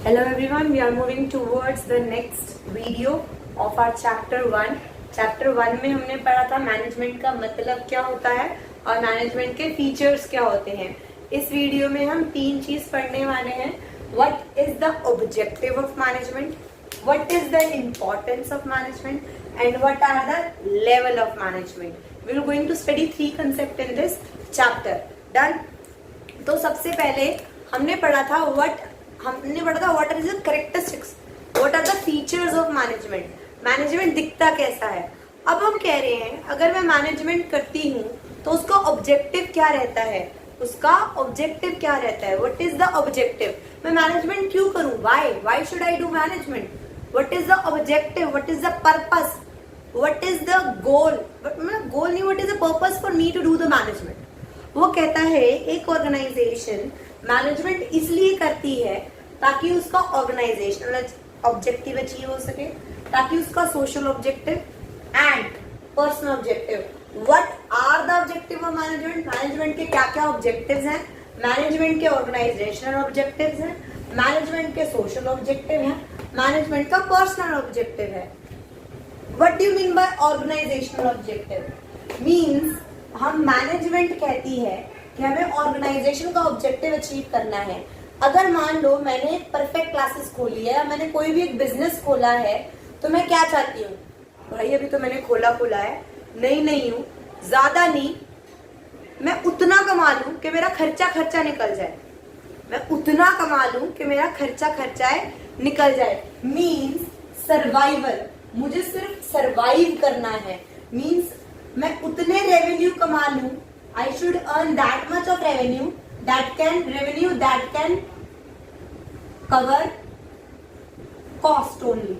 Hello everyone, we are moving towards the next video of our chapter 1. Chapter 1 में हमने पढ़ा था management का मतलब क्या होता है और मैनेजमेंट के फीचर्स क्या होते हैं. इस वीडियो में हम तीन चीज पढ़ने वाले हैं. What is the objective of management? What is the importance of management? And what are the level of management? We are going to study three concepts in this chapter. Done? तो सबसे पहले हमने पढ़ा था what are the characteristics, what are the features of management. Management दिखता कैसा है. अब हम कह रहे हैं अगर मैं मैनेजमेंट करती हूँ तो उसका ऑब्जेक्टिव क्या रहता है. What is the objective. मैं मैनेजमेंट क्यों करूँ. Why should I do management. What is the objective, what is the purpose, what is the goal. Goal नहीं, what is the purpose for me to do the management. वो कहता है एक organisation management इसलिए करती है ताकि उसका ऑर्गेनाइजेशनल ऑब्जेक्टिव अचीव हो सके, ताकि उसका social objective and personal objective. What are the objective of management. Management के क्या क्या ऑब्जेक्टिव्स हैं. मैनेजमेंट के ऑर्गेनाइजेशनल ऑब्जेक्टिव्स हैं, मैनेजमेंट के सोशल ऑब्जेक्टिव हैं, मैनेजमेंट का पर्सनल ऑब्जेक्टिव है. What do you mean by organisational objective. Means हम मैनेजमेंट कहती है कि हमें ऑर्गेनाइजेशन का ऑब्जेक्टिव अचीव करना है. अगर मान लो मैंने परफेक्ट क्लासेस खोली है या मैंने कोई भी एक बिजनेस खोला है तो मैं क्या चाहती हूँ. भाई अभी तो मैंने खोला है, नहीं हूँ, ज्यादा नहीं, मैं उतना कमा लूं कि मेरा खर्चा निकल जाए. मैं उतना कमा लूं कि मेरा खर्चा निकल जाए. Means survival. मुझे सिर्फ सर्वाइव करना है. मीन्स मैं उतने रेवेन्यू कमा लूं. I should earn that much of revenue that can cover cost only.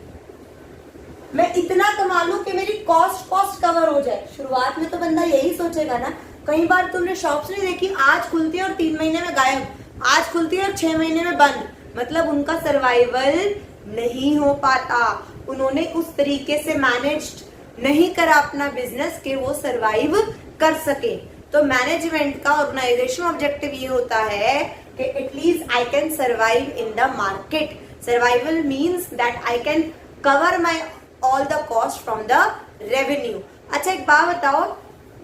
मैं इतना कमा लूं कि मेरी कॉस्ट कवर हो जाए. शुरुआत में तो बंदा यही सोचेगा ना. कई बार तुमने शॉप्स नहीं देखी, आज खुलती है और 3 महीने में गायब, आज खुलती है और 6 महीने में बंद. मतलब उनका सर्वाइवल नहीं हो पाता. उन्होंने उस तरीके से मैनेज नहीं करा अपना बिजनेस कि वो सर्वाइव कर सके. तो मैनेजमेंट का ऑर्गेनाइजेशन ऑब्जेक्टिव ये होता है कि at least I can survive in the market. Survival means that I can cover my all the cost from the revenue. अच्छा एक बात बताओ,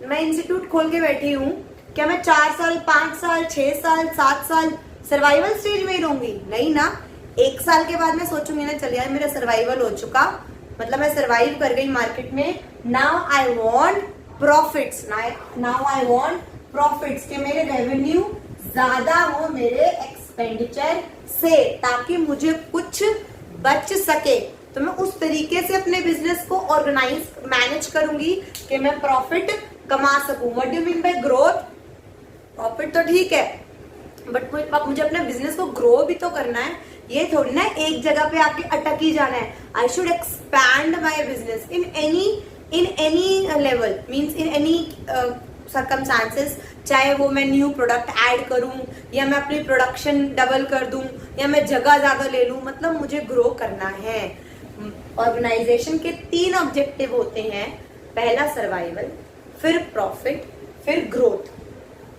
मैं इंस्टीट्यूट खोल के बैठी हूँ, क्या मैं 4 साल 5 साल 6 साल 7 साल सर्वाइवल स्टेज में ही रहूंगी. नहीं ना. 1 साल के बाद मैं सोचूंगी ना, चल यार मेरा सर्वाइवल हो चुका, मतलब मैं सर्वाइव कर गई मार्केट में. Now I want profits. Now I want profits के मेरे रेवेन्यू ज्यादा हो मेरे एक्सपेंडिचर से, ताकि मुझे कुछ बच सके. तो मैं उस तरीके से अपने बिजनेस को मैनेज करूंगी कि मैं प्रॉफिट कमा सकूं. What do you mean bye growth. Profit तो ठीक है, बट मुझे अपने बिजनेस को ग्रो भी तो करना है. ये थोड़ी ना एक जगह पे आके अटक ही जाना है. I should expand my business in any level. Means in any circumstances. चाहे वो मैं न्यू प्रोडक्ट ऐड करूं, या मैं अपनी प्रोडक्शन डबल कर दूं, या मैं जगह ज्यादा ले लूं, मतलब मुझे ग्रो करना है. ऑर्गेनाइजेशन के 3 ऑब्जेक्टिव होते हैं. पहला सर्वाइवल, फिर प्रॉफिट, फिर ग्रोथ.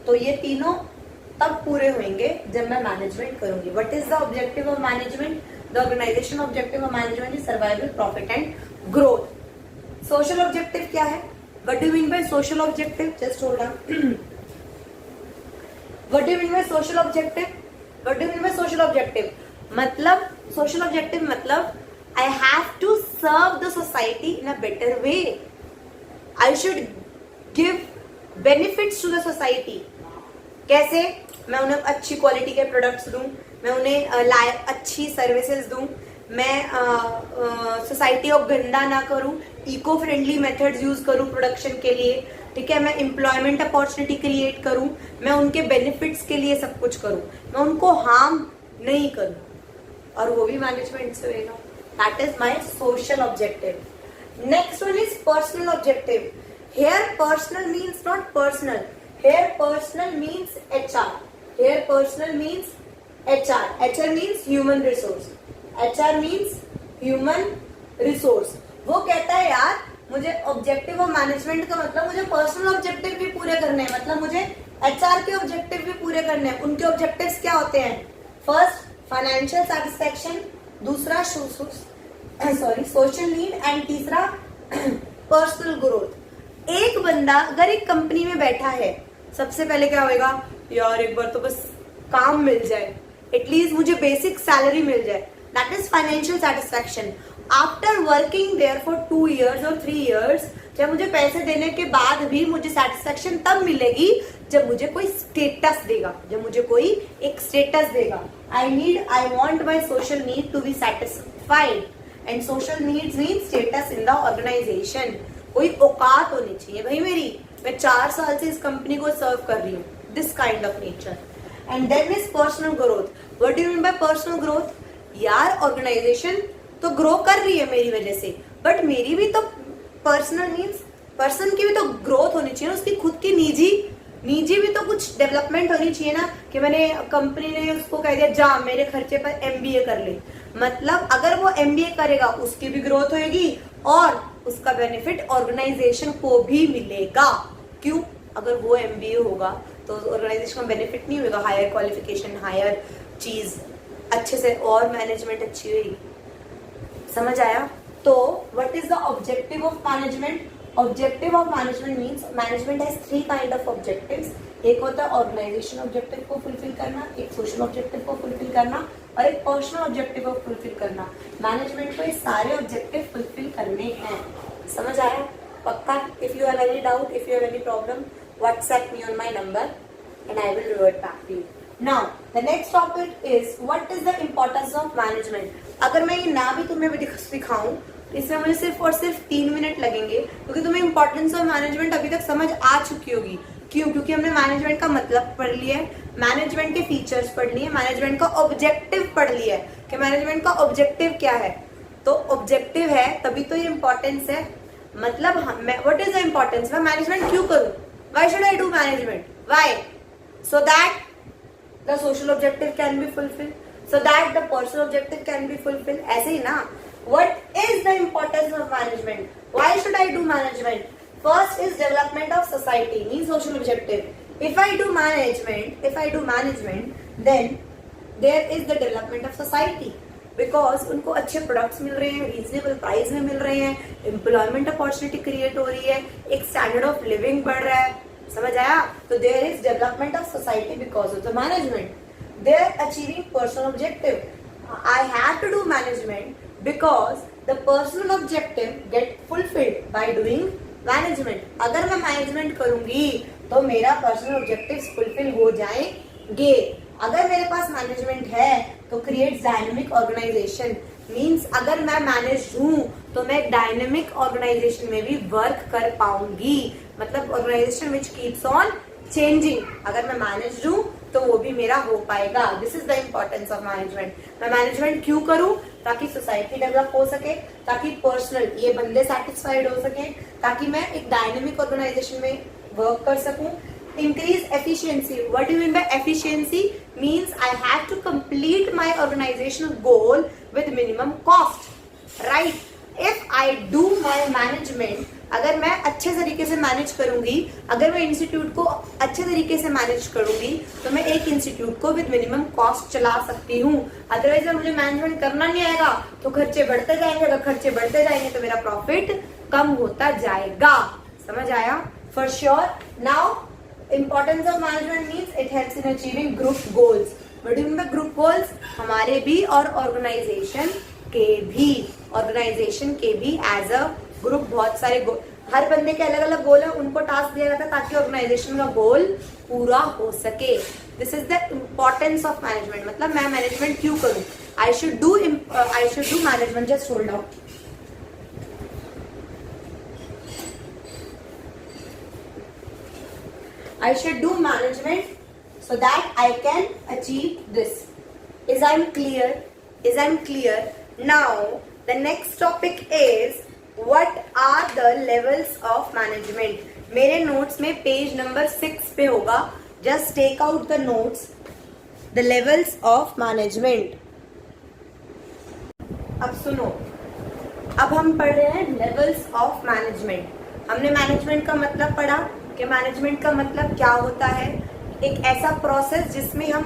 तो ये तीनों तब पूरे होंगे जब मैं मैनेजमेंट करूंगी. What is the objective of management. The organisation objective of management is survival, profit and growth. Social objective क्या है. What do you mean by social objective. Just hold on. What do you mean by social objective. What do you mean by social objective. मतलब social objective मतलब I have to serve the society in a better way. I should give benefits to the society. कैसे. मैं उन्हें अच्छी quality के products दूं, मैं उन्हें अच्छी सर्विसेज दूं, मैं सोसाइटी को गंदा ना करूं, इको फ्रेंडली मेथड्स यूज करूं प्रोडक्शन के लिए. ठीक है. मैं एम्प्लॉयमेंट अपॉर्चुनिटी क्रिएट करूं, मैं उनके बेनिफिट्स के लिए सब कुछ करूं, मैं उनको हार्म नहीं करूं, और वो भी मैनेजमेंट से होगा. That is my social objective. Next one is personal objective. Here personal means not personal. Here personal means HR. Here personal means HR. HR means human resource. HR means human resource. वो कहता है यार मुझे objective of management का मतलब मुझे personal objective भी पूरे करने हैं. मतलब मुझे HR के ऑब्जेक्टिव भी पूरे करने हैं. उनके ऑब्जेक्टिव्स क्या होते हैं. फर्स्ट फाइनेंशियल सेटिस्फेक्शन, दूसरा सोशल नीड एंड तीसरा पर्सनल ग्रोथ। एक बंदा अगर एक कंपनी में बैठा है, सबसे पहले क्या होगा, यार एक बार तो बस काम मिल जाए, एटलीस्ट मुझे बेसिक सैलरी मिल जाए, that is financial satisfaction. After working there for 2 years और 3 years, जब मुझे पैसे देने के बाद भी मुझे सेटिस्फेक्शन तब मिलेगी जब मुझे कोई स्टेटस देगा, जब मुझे कोई एक स्टेटस देगा। I want my social need to be satisfied and social needs mean status in the organisation. कोई औकात होनी चाहिए भाई मेरी, मैं 4 साल से इस कंपनी को सर्व कर रही हूँ, this kind of nature. And then is personal growth. What do you mean by personal growth? यार ऑर्गेनाइजेशन तो ग्रो कर रही है मेरी वजह से, बट मेरी भी तो पर्सनल मीन्स पर्सन की भी तो ग्रोथ होनी चाहिए ना, उसकी खुद की निजी भी तो कुछ डेवलपमेंट होनी चाहिए ना, कि मैंने कंपनी ने उसको कह दिया जा मेरे खर्चे पर MBA कर ले, मतलब अगर वो MBA करेगा उसकी भी ग्रोथ होगी और उसका बेनिफिट ऑर्गेनाइजेशन को भी मिलेगा। क्यों? अगर वो MBA होगा तो ऑर्गेनाइजेशन का बेनिफिट नहीं होगा, हायर क्वालिफिकेशन, हायर चीज अच्छे से और मैनेजमेंट अच्छी होगी। समझ आया? तो what is the objective of management? Objective of management means management has 3 kind of objectives. एक होता है ऑर्गेनाइजेशन ऑब्जेक्टिव को फुलफिल करना, एक सोशल ऑब्जेक्टिव को फुलफिल करना और एक पर्सनल ऑब्जेक्टिव को फुलफिल करना। मैनेजमेंट को ये सारे ऑब्जेक्टिव फुलफिल करने हैं। समझ आया? पक्का? If you have any doubt, if you have any problem, WhatsApp me on my number and I will revert back to you. Now, the next topic is what is the importance of management. अगर मैं ये ना भी तुम्हें सिखाऊं तो इसमें मुझे सिर्फ और सिर्फ 3 मिनट लगेंगे, क्योंकि तुम्हें इंपॉर्टेंस ऑफ मैनेजमेंट अभी तक समझ आ चुकी होगी। क्यों? क्योंकि हमने मैनेजमेंट का मतलब पढ़ लिया है, मैनेजमेंट के फीचर्स पढ़ लिए, मैनेजमेंट का ऑब्जेक्टिव पढ़ लिया है कि मैनेजमेंट का ऑब्जेक्टिव क्या है। तो ऑब्जेक्टिव है तभी तो ये इंपॉर्टेंस है। मतलब व्हाट इज द इंपॉर्टेंस? मैं मैनेजमेंट क्यों करूं? Why should I do management? Why? So that the social objective can be fulfilled, so that the personal objective can be fulfilled. ऐसे ही ना? What is the importance of management? Why should I do management? First is development of society, means social objective. If I do management, then there is the development of society. Because उनको अच्छे products मिल रहे हैं, reasonable price में मिल रहे हैं, employment opportunity create हो रही है, एक स्टैंडर्ड ऑफ लिविंग बढ़ रहा है। समझ आया? तो there is development of society because of the management. They are achieving personal objective. I have to do management because the personal objective get fulfilled by doing management. अगर मैं management करूंगी तो मेरा पर्सनल ऑब्जेक्टिव फुलफिल हो जाएंगे। अगर मेरे पास management है तो क्रिएट डायनेमिक ऑर्गेनाइजेशन, मीन्स अगर मैं मैनेज हूं तो मैं डायनेमिक ऑर्गेनाइजेशन में भी वर्क कर पाऊंगी, मतलब organisation which keeps on changing. अगर मैं मैनेज हूं तो वो भी मेरा हो पाएगा। This is the importance of management. मैं मैनेजमेंट क्यों करूं? ताकि सोसाइटी डेवलप हो सके, ताकि पर्सनल ये बंदे सेटिस्फाइड हो सके, ताकि मैं एक डायनेमिक ऑर्गेनाइजेशन में वर्क कर सकूं। Increase efficiency. What do you mean by efficiency? Means I have to complete my organizational goal with minimum cost. Right? If I do my management, अगर मैं अच्छे तरीके से मैनेज करूंगी, अगर मैं इंस्टीट्यूट को अच्छे तरीके से मैनेज करूंगी तो मैं एक इंस्टीट्यूट को विद मिनिमम कॉस्ट चला सकती हूँ। अदरवाइज अगर मुझे मैनेजमेंट करना नहीं आएगा तो खर्चे बढ़ते जाएंगे, अगर खर्चे बढ़ते जाएंगे तो मेरा प्रॉफिट कम होता जाएगा। समझ आया? For sure. Now Importance of management means it helps in achieving group goals. What do you mean by group goals? हमारे भी और ऑर्गेनाइजेशन के भी एज अ ग्रुप बहुत सारे गोल, हर बंदे के अलग अलग गोल है, उनको टास्क दिया जाता है ताकि ऑर्गेनाइजेशन का गोल पूरा हो सके। This is the importance of management. मतलब मैं मैनेजमेंट क्यों करूं? I should do management. Just hold out. I should do management so that I can achieve this. Is I'm clear? Now, the next topic is what are the levels of management? मेरे notes में page number 6 पे होगा. Just take out the notes. The levels of management. अब सुनो, अब हम पढ़ रहे हैं levels of management. हमने मैनेजमेंट का मतलब पढ़ा कि मैनेजमेंट का मतलब क्या होता है। एक ऐसा प्रोसेस जिसमें हम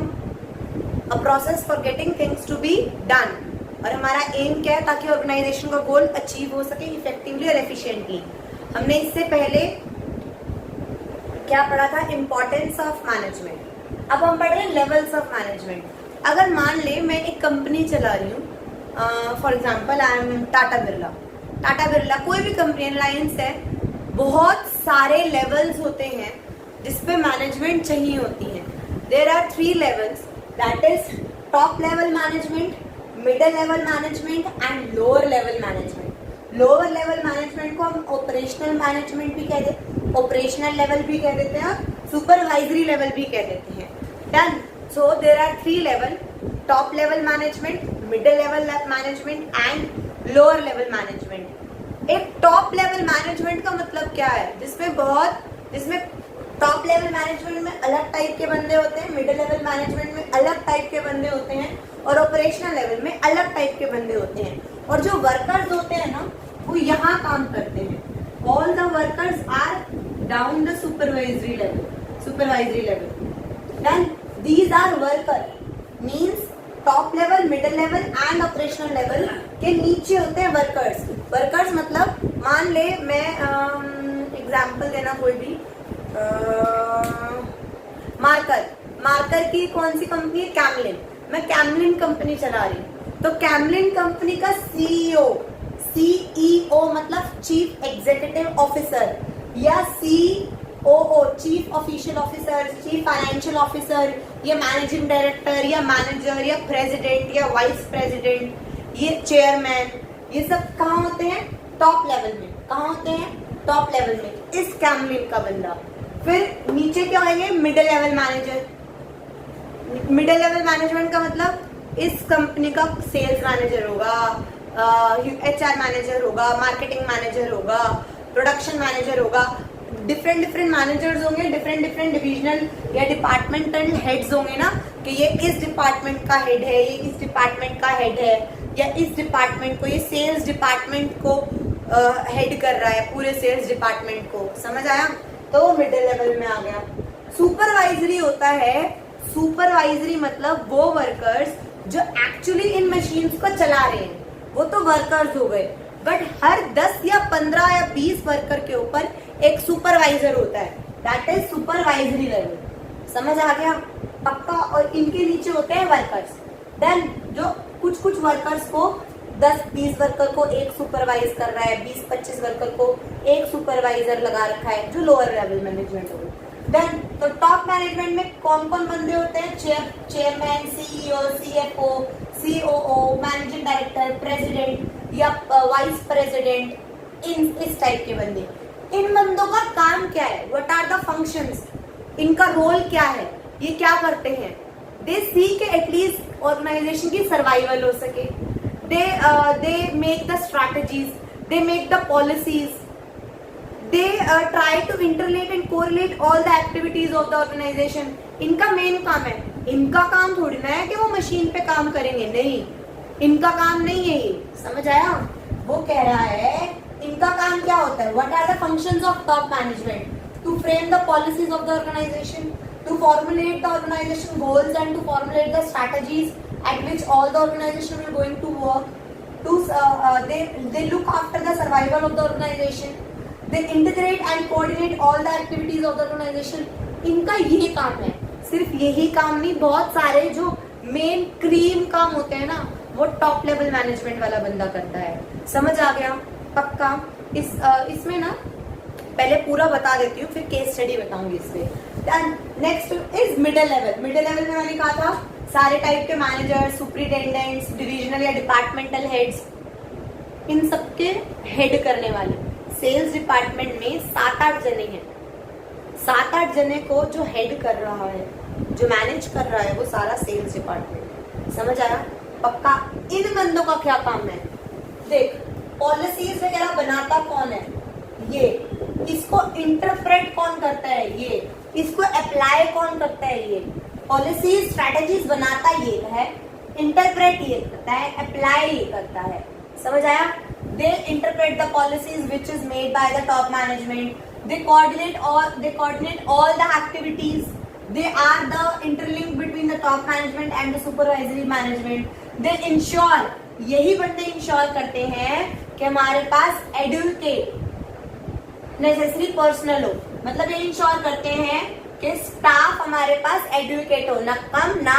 a process for getting things to be done. और हमारा एम क्या है, ताकि ऑर्गेनाइजेशन का गोल अचीव हो सके इफेक्टिवली और एफिशिएंटली। हमने इससे पहले क्या पढ़ा था, इंपॉर्टेंस ऑफ मैनेजमेंट। अब हम पढ़ रहे हैं लेवल्स ऑफ मैनेजमेंट। अगर मान ले मैं एक कंपनी चला रही हूँ, for example I am Tata Birla, कोई भी कंपनी, रिलायंस है, बहुत सारे लेवल्स होते हैं जिसपे मैनेजमेंट चाहिए होती है। There are 3 levels, that is top level management, middle level management and lower level management. Lower level management को हम ऑपरेशनल मैनेजमेंट भी कहते हैं, ऑपरेशनल लेवल भी कह देते हैं, सुपरवाइजरी लेवल भी कह देते हैं। Done. So there are 3 level, top level management, middle level management and lower level management. एक टॉप लेवल मैनेजमेंट का मतलब क्या है, जिसमें टॉप लेवल मैनेजमेंट में अलग टाइप के बंदे होते हैं, मिडिल लेवल मैनेजमेंट में अलग टाइप के बंदे होते हैं और ऑपरेशनल लेवल में अलग टाइप के बंदे होते हैं। और जो वर्कर्स होते हैं ना, वो यहाँ काम करते हैं। All the workers are down the supervisory level. Then these are worker, means top level, middle level and operational level के नीचे होते हैं वर्कर्स मतलब मान ले मैं एग्जाम्पल देना कोई भी, मार्कर की कौन सी कंपनी है, कैमलिन। मैं कैमलिन कंपनी चला रही हूँ, तो कैमलिन कंपनी का सीईओ मतलब चीफ एग्जीक्यूटिव ऑफिसर, या COO chief official officer, chief financial officer, या मैनेजिंग डायरेक्टर, या मैनेजर, या प्रेसिडेंट, या वाइस प्रेसिडेंट, ये चेयरमैन, ये सब कहाँ होते हैं, टॉप लेवल में। कहाँ होते हैं, टॉप लेवल में, इस कैमलिन का बंदा। फिर नीचे क्या होंगे, middle level manager. Middle level management का मतलब इस कंपनी का सेल्स मैनेजर होगा, HR मैनेजर होगा, मार्केटिंग मैनेजर होगा, प्रोडक्शन मैनेजर होगा, डिफरेंट मैनेजर्स होंगे, डिफरेंट डिविजनल या डिपार्टमेंटल हेड्स होंगे ना, कि ये इस डिपार्टमेंट का हेड है, ये इस डिपार्टमेंट का हेड है, या इस डिपार्टमेंट को, ये सेल्स डिपार्टमेंट को हेड कर रहा है, पूरे सेल्स डिपार्टमेंट को। समझ आया? तो मिडिल लेवल में आ गया। सुपरवाइजरी होता है, सुपरवाइजरी मतलब वो वर्कर्स जो एक्चुअली इन मशीन्स को चला रहे हैं, वो तो वर्कर्स हो गए, बट हर 10 या 15 या 20 वर्कर के ऊपर एक सुपरवाइजर होता है, दैट इज सुपरवाइजरी लेवल। समझ आ गया? पक्का। और इनके नीचे होते हैं वर्कर्स। देन जो कुछ वर्कर्स को 10-20 वर्कर को एक सुपरवाइज कर रहा है, 20-25 वर्कर को एक सुपरवाइजर लगा रखा है, जो लोअर लेवल मैनेजमेंट होगा। देन तो टॉप मैनेजमेंट में कौन कौन बंदे होते हैं, chairman, CEO, CFO, COO, managing director, president या वाइस प्रेसिडेंट, इस टाइप के बंदे। इन बंदों का काम क्या है, व्हाट आर द फंक्शंस, इनका रोल क्या है, ये क्या करते हैं? दे सी के एटलीस्ट ऑर्गेनाइजेशन की सर्वाइवल हो सके। they make the strategies, they make the policies, they try to interrelate and correlate all the activities of the organization. इनका मेन काम है। इनका काम थोड़ी ना है कि वो मशीन पे काम करेंगे, नहीं, इनका काम नहीं है ये। समझ आया? वो कह रहा है इनका काम क्या होता है, what are the functions of top management? To frame the policies of the organization, to formulate the organization goals and to formulate the strategies at which all the organization will going to work. They look after the survival of the organization. They integrate and coordinate all the activities of the organization. इनका ये काम है। सिर्फ यही काम नहीं, बहुत सारे जो मेन क्रीम काम होते हैं ना, वो टॉप लेवल मैनेजमेंट वाला बंदा करता है। समझ आ गया? पक्का। इसमें ना पहले पूरा बता देती हूँ, फिर केस स्टडी बताऊंगी इस पे। Next is middle level. Middle level में मैंने कहा था सारे टाइप के मैनेजर, सुपरिटेंडेंट्स, डिविजनल या डिपार्टमेंटल हेड्स, इन सबके हेड करने वाले। सेल्स डिपार्टमेंट में 7-8 जने हैं। 7-8 जने को जो हेड कर रहा है, जो मैनेज कर रहा है, वो सारा सेल्स डिपार्टमेंट। समझ आया? पक्का। इन बंदों का क्या काम है, देख, पॉलिसीज वगैरह बनाता कौन है, ये। इसको इंटरप्रेट कौन करता है, ये। इसको अप्लाई कौन करता है, ये। पॉलिसीज स्ट्रैटेजीज बनाता ये है, इंटरप्रेट ये करता है, अप्लाई ये करता है। समझ आया? They interpret the policies which is made by the top management. They coordinate all the activities They are the interlink between the top management and the supervisory management. They ensure, यही बंदे ensure करते हैं कि हमारे पास educate necessary personal हो, मतलब ये ensure करते हैं कि स्टाफ हमारे पास एडुकेट हो, ना कम ना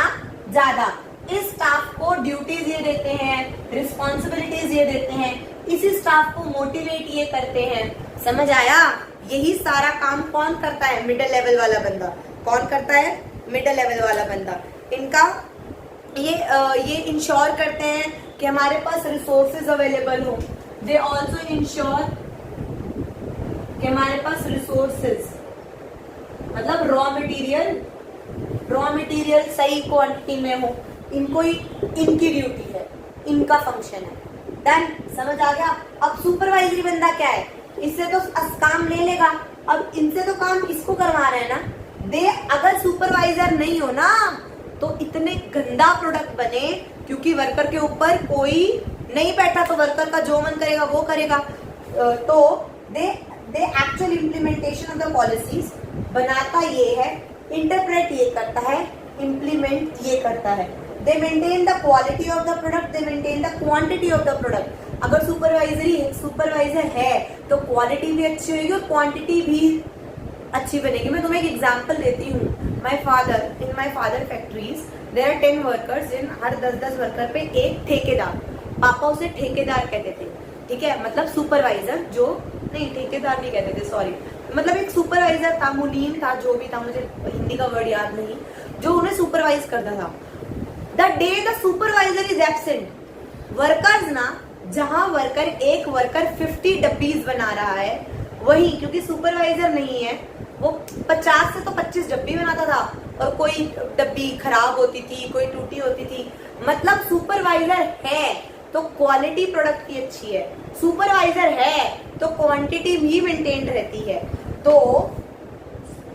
ज्यादा। इस स्टाफ को ड्यूटीज ये देते हैं, रिस्पॉन्सिबिलिटीज ये देते हैं, इसी स्टाफ को मोटिवेट ये करते हैं। समझ आया? यही सारा काम कौन करता है? मिडिल लेवल वाला बंदा। कौन करता है? मिडिल लेवल वाला बंदा। इनका ये इंश्योर करते हैं कि हमारे पास रिसोर्सेज अवेलेबल हो। दे ऑल्सो इंश्योर कि हमारे पास रिसोर्सेज मतलब रॉ मटेरियल सही क्वांटिटी में हो। इनको इनकी ड्यूटी है, इनका फंक्शन है। डन? समझ आ गया? अब सुपरवाइजरी बंदा क्या है? इससे तो काम ले लेगा, अब इनसे तो काम इसको करवा रहे हैं ना। दे अगर सुपरवाइजर नहीं हो ना तो इतने गंदा प्रोडक्ट बने, क्योंकि वर्कर के ऊपर कोई नहीं बैठा तो वर्कर का जो मन करेगा वो करेगा। तो they actual implementation of the policies बनाता ये है, इंटरप्रेट ये करता है, इम्प्लीमेंट ये करता है। दे maintain the quality of the product, they maintain the quantity of the product. अगर सुपरवाइजर है तो क्वालिटी भी अच्छी होगी और क्वांटिटी भी अच्छी बनेगी। मैं तुम्हें एक एग्जांपल देती हूँ। In my father factories there are 10 workers, in हर 10 वर्कर पे एक ठेकेदार। पापा उसे ठेकेदार कहते थे, ठीक है, मतलब सुपरवाइजर जो नहीं, ठेकेदार नहीं कहते थे, सॉरी, मतलब एक सुपरवाइजर था, मुनीम था, जो भी था, मुझे हिंदी का वर्ड याद नहीं, जो उन्हें सुपरवाइज करता था। The day the supervisor is absent, workers ना, जहां एक वर्कर 50 डब्बीज बना रहा है, वही क्योंकि सुपरवाइजर नहीं है वो 50 से तो 25 डब्बी बनाता था, और कोई डब्बी खराब होती थी, कोई टूटी होती थी। मतलब सुपरवाइजर है तो क्वालिटी प्रोडक्ट की अच्छी है, सुपरवाइजर है तो क्वांटिटी भी मेंटेन रहती है। तो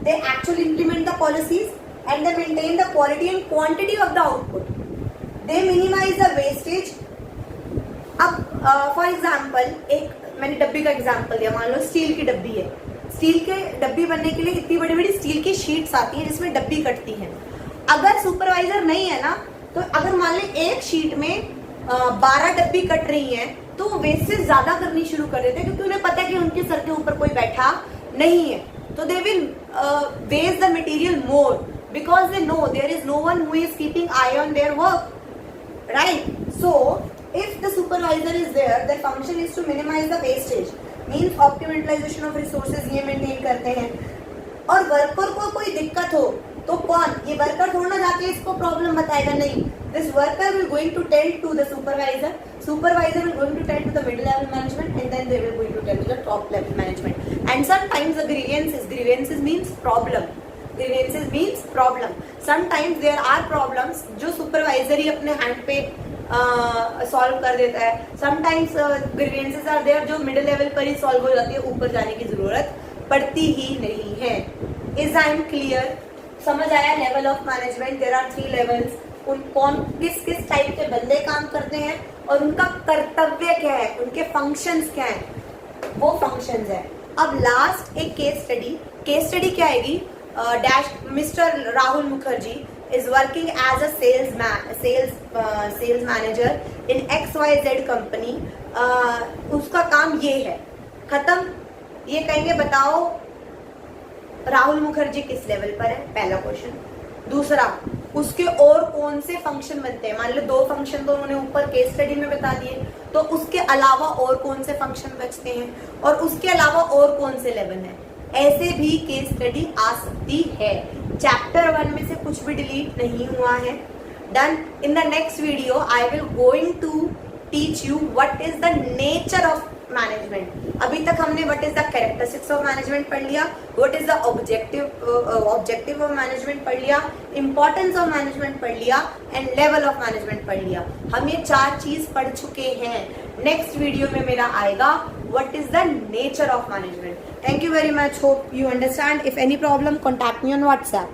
they actually implement the policies and they maintain the quality and quantity of the output. They minimise the wastage. अब फॉर एग्जाम्पल, एक मैंने डब्बी का एग्जाम्पल दिया, मान लो स्टील की डब्बी है। स्टील के डब्बी बनने के लिए इतनी बड़ी बड़ी स्टील की शीट्स आती हैं जिसमें डब्बी कटती हैं। अगर सुपरवाइजर नहीं है ना, तो अगर मान ले एक शीट में 12 डब्बी कट रही हैं, तो वो वेस्टेज ज्यादा करनी शुरू कर देते हैं, क्योंकि उन्हें पता है कि उनके सर के ऊपर कोई बैठा नहीं है। तो they will waste the material more because they know there is no one who is keeping eye on their work, right? So if the supervisor is there, their function is to minimize the wastage, means optimal utilization of resources ये maintain करते हैं। और worker को कोई दिक्कत हो तो कौन? ये वर्कर थोड़ा ना जाके इसको प्रॉब्लम बताएगा, नहीं, this worker will going to tell to the supervisor will going to tell to the middle level management, and then they will going to tell to the top level management. And sometimes the grievances means problem, sometimes there are problems जो supervisor ही अपने hand पे solve कर देता है। Sometimes grievances are there जो middle level पर ही solve हो जाती है, ऊपर जाने की जरूरत पड़ती ही नहीं है। Is I am clear? समझ आया? Level of management, there are 3 levels. किस टाइप के बंदे काम करते हैं और उनका कर्तव्य क्या है, उनके फंक्शंस क्या है, वो फंक्शंस है। अब लास्ट एक केस स्टडी क्या आएगी? Mister Rahul Mukherjee is working as a sales manager in XYZ company. उसका काम ये है, खत्म। ये कहेंगे बताओ राहुल मुखर्जी किस लेवल पर है, पहला क्वेश्चन। दूसरा, उसके और कौन से फंक्शन बनते हैं? मान लो 2 फंक्शन तो उन्होंने ऊपर केस स्टडी में बता दिए, तो उसके अलावा और कौन से फंक्शन बचते हैं, और उसके अलावा और कौन से लेवल है। ऐसे भी केस स्टडी आ सकती है। चैप्टर 1 में से कुछ भी डिलीट नहीं हुआ है। Done. In the next video I will going to teach you what is the nature of management. अभी तक हमने what is the characteristics of management पढ़ लिया, what is the objective of management पढ़ लिया, इंपॉर्टेंस ऑफ मैनेजमेंट पढ़ लिया, and level of management पढ़ लिया। हम ये 4 चीज पढ़ चुके हैं। नेक्स्ट वीडियो में मेरा आएगा what is the nature of management. Thank you very much. Hope you understand. If any problem, contact me on WhatsApp.